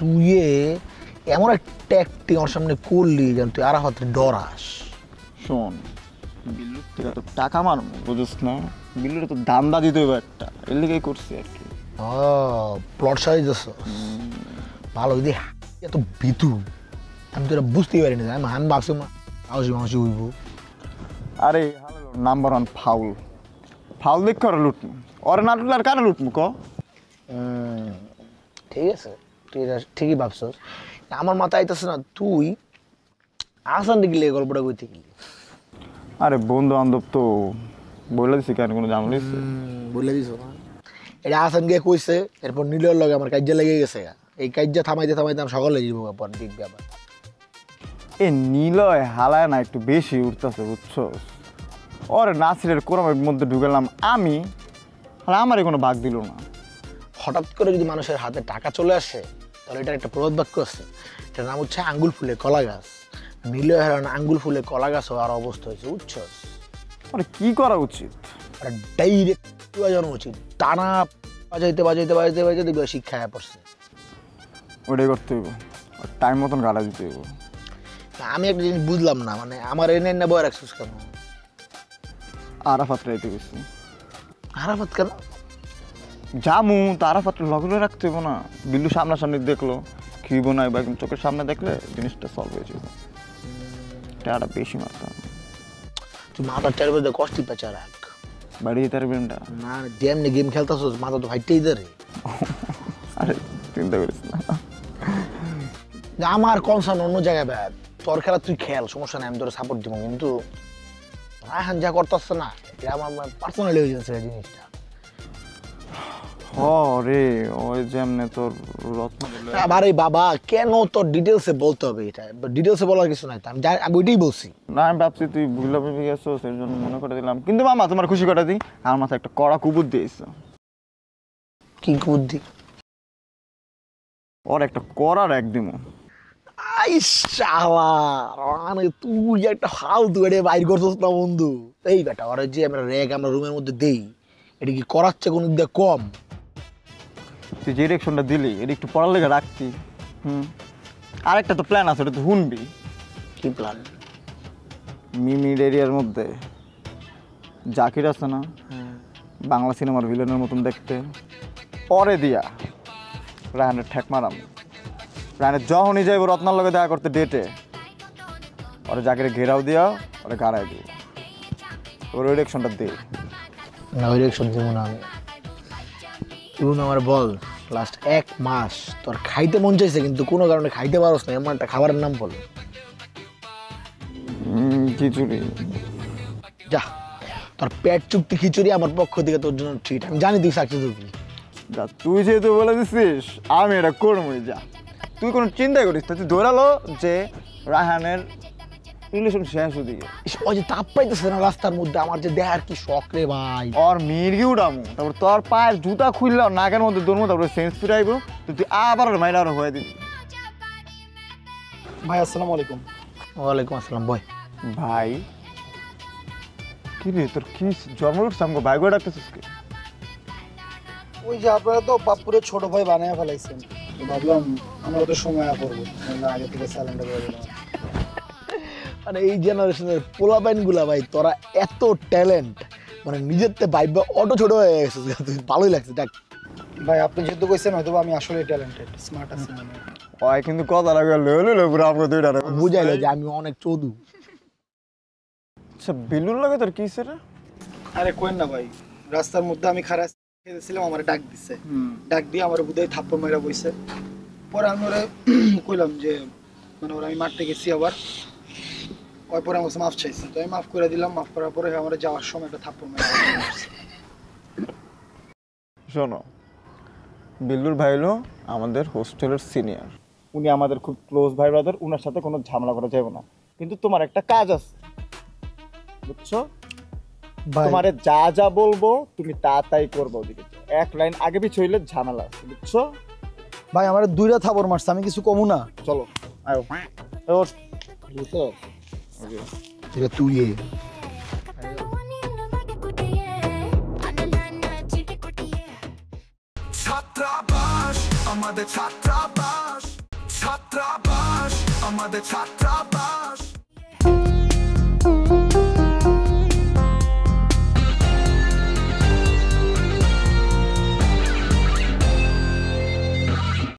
তুই এমন একটা অ্যাক্টিং ওর সামনে করলি যেন তুই আরাফাতের ডরাস। শোন, বিল্লুর থেকে তো টাকা মারবো, বুঝিস না? বিল্লুরে তো দান্দা দিতে হবে একটা, এর লিগেই করছি আর কি। ও প্লট সাজাইতেছ ভালো। যদি এত ভিতু আমি তো এটা বুঝতেই পারিনি। আমি হান ভাবছি মাউসি মাউসি হইব। আরে নাম্বার 1 ফাউল ফাউল দেখ করে লুটমু, ওরে না লুটলে আর কারে লুটমু ক? ঠিক আছে, তুই এটা ঠিকই ভাবছস। আমার মাথায় আইতেছে না তুই আসান গেলে এই গল্পটা কইতে গেলি। আরে বন্ধু বান্ধব তো বলে দিছি, কেন কোনো ঝামেলা হইছে? বলে দিছ না এটা আসান গিয়ে কইছে, এরপর নীলের লগে আমার কাজ্যা লেগে গেছে। এই কাজ্যা থামাইতে থামাইতে আমি সকালে যাবো পর দেখবি আবার। এ নীলয় হালায় না একটু বেশি উঠতেছে, বুঝছো? ওরে নাসিরের কোরআনের মধ্যে ঢুকেলাম আমি, আর আমারই কোনো ভাগ দিল না। হঠাৎ করে যদি মানুষের হাতে টাকা চলে আসে তাহলে এটার একটা প্রবাদ বাক্য আছে, এটার নাম হচ্ছে আঙ্গুল ফুলে কলা গাছ। নীলয় হারান আঙ্গুল ফুলে কলা গাছ হওয়ার অবস্থা হয়েছে, বুঝছস? আরে কি করা উচিত? ডাইরেক্ট বাজানো উচিত, টানা বাজাইতে বাজাইতে বাজাইতে বাজাইতে দেখবে শিক্ষায় পড়ছে। ওটাই করতে হইব, টাইম মতন গাড়া দিতে হইব। আমি একটা জিনিস বুঝলাম না, মানে আমার এনে না বয় রাখছিস কেন? আরাফাত রাইতে গেছি। আরাফাত কেন? জামু তো আরাফাত লগে রাখতে হইব না? বিল্লু সামনাসামনি দেখলো কি বোনাই বা একদম চোখের সামনে দেখলে জিনিসটা সলভ হয়ে যাবে। টাকা বেশি মারতাম। তুই মাথার চার বাজে কষ্টি পেঁচা রাখ, বাড়ি যেতে পারবেন না। না যেমনি গেম খেলতেছস মাথা তো ফাইটেই ধরে। আরে চিন্তা করিস না, আমার কনসার্ন অন্য জায়গায় ব্যাট। তোর খেলা তুই খেল, সমস্যা নেই, আমি তোর সাপোর্ট দিব। কিন্তু রায়হান যা করতেছে না, এটা আমার পার্সোনালি হয়ে যাচ্ছে জিনিসটা। রে ওই যেমনে তোর রত্ন আরে বাবা কেন তোর ডিটেলসে বলতে হবে? এটা ডিটেলসে বলার কিছু নাই, আমি ওইটাই বলছি। না আমি ভাবছি তুই ভুলে ভেবে গেছো, সেই জন্য মনে করে দিলাম। কিন্তু মামা তোমার খুশি করে দিই, আমার মাথায় একটা কড়া কুবুদ দিয়েছো। কি বুদ্ধি? ওর একটা কড়ার একদিন আই শালা, মানে তুই একটা ফালতু এটা বাইর করছিস না বন্ধু। এই বেটা ওরা যে আমরা র্যাক আমরা রুমের মধ্যে দেই, এটা কি করাচ্ছে কোনো দিক কম? তুই যে ডিরেকশনটা দিলি এটা একটু পড়ার লেগে রাখতি। আরেকটা তো প্ল্যান আছে, ওটা তো শুনবি। কি প্ল্যান? মিমির এরিয়ার মধ্যে জাকির আছে না, বাংলা সিনেমার ভিলেনের মতন দেখতে, পরে দিয়া রায়হানের ঠেক মারাম। রায়হানের যখনই যাইব রত্নার লগে দেখা করতে ডেটে, ওরে জাকিরে ঘেরাও দিয়া ওরে গাড়াই দিব। ওর ওই ডিরেকশনটা দিই না, ওই রেকশন দিব না আমি। তুই আমার বল, লাস্ট 1 মাস তোর খাইতে মন চাইছে কিন্তু কোনো কারণে খাইতে পারস না, এমন একটা খাবারের নাম বল। খিচুড়ি। যা, তোর পেট চুক্তি খিচুড়ি আমার পক্ষ থেকে তোর জন্য ট্রিট। আমি জানি তুই সাকসেস হবি। যা, তুই যেহেতু বলে দিচ্ছিস আমি এটা করবই। যা, তুই কোনো চিন্তাই করিস না। তুই ধরালো যে রায়হানের রিলেশন শেষ ওদিকে। ওই যে তাপ পাইতেছে না রাস্তার মধ্যে, আমার যে দেখার কি শখ রে ভাই। ওর মির্গি উঠামু, তারপর তোর পায়ের জুতা খুললেও নাকের মধ্যে দৌড়মু, তারপরে সেন্স ফিরাইব, তুই আবার মাইরা আরো হয়ে দিবি। ভাই আসসালামু আলাইকুম। ওয়ালাইকুম আসসালাম। বয় ভাই কি রে, তোর কি জন্ম উঠছে? আমাকে ভাই করে ডাকতেছিস কি? ওই যে আপনারা তো বাপুরে ছোট ভাই বানায় ফেলাইছেন, তো ভাবলাম আমরা তো সময় করবো, আগে থেকে স্যালেন্ডার করে দিলাম। মানে এই জেনারেশনের পোলাপাইন গুলা ভাই, তোরা এত ট্যালেন্ট, মানে নিজের তে ভাই অটো ছোট হয়ে গেছে। ভালোই লাগছে দেখ ভাই, আপনি যেহেতু কইছেন হয়তো আমি আসলে ট্যালেন্টেড, স্মার্ট আছি মনে হয়। ওই কিন্তু কথা লাগবে লইলো পুরো আপনার দুইটা বুঝাইলো যে আমি অনেক চোদু। আচ্ছা বিল্লুর লাগে তোর কি রে? আরে কোয়েন না ভাই, রাস্তার মধ্যে আমি খারাপ খেতেছিলাম, আমার ডাক দিছে, ডাক দিয়ে আমার বুধাই থাপ্পড় মাইরা বইছে। পরে আমি ওরা কইলাম যে মানে ওরা আমি মারতে গেছি আবার, ওই পরে আমার মাফ চাইছে, তো আমি মাফ করে দিলাম। মাফ করার পরে আমার যাওয়ার সময় একটা থাপ্পড় মাইরা। শোনো, বিল্লুর ভাই হলো আমাদের হোস্টেলের সিনিয়র, উনি আমাদের খুব ক্লোজ ভাই ব্রাদার, উনার সাথে কোনো ঝামেলা করা যাবে না। কিন্তু তোমার একটা কাজ আছে, বুঝছো? তোমারে যা যা বলবো তুমি তা তাই করবো। ওদিকে এক লাইন আগে পিছু হইলে ঝামেলা আছে, বুঝছো? ভাই আমার দুইটা থাপ্পড় মারছে, আমি কিছু কমু না। চলো আয়ো। এটা তুই ছাত্রাবাস আমাদের ছাত্রাবাস। ছাত্রাবাস আমাদের ছাত্রাবাস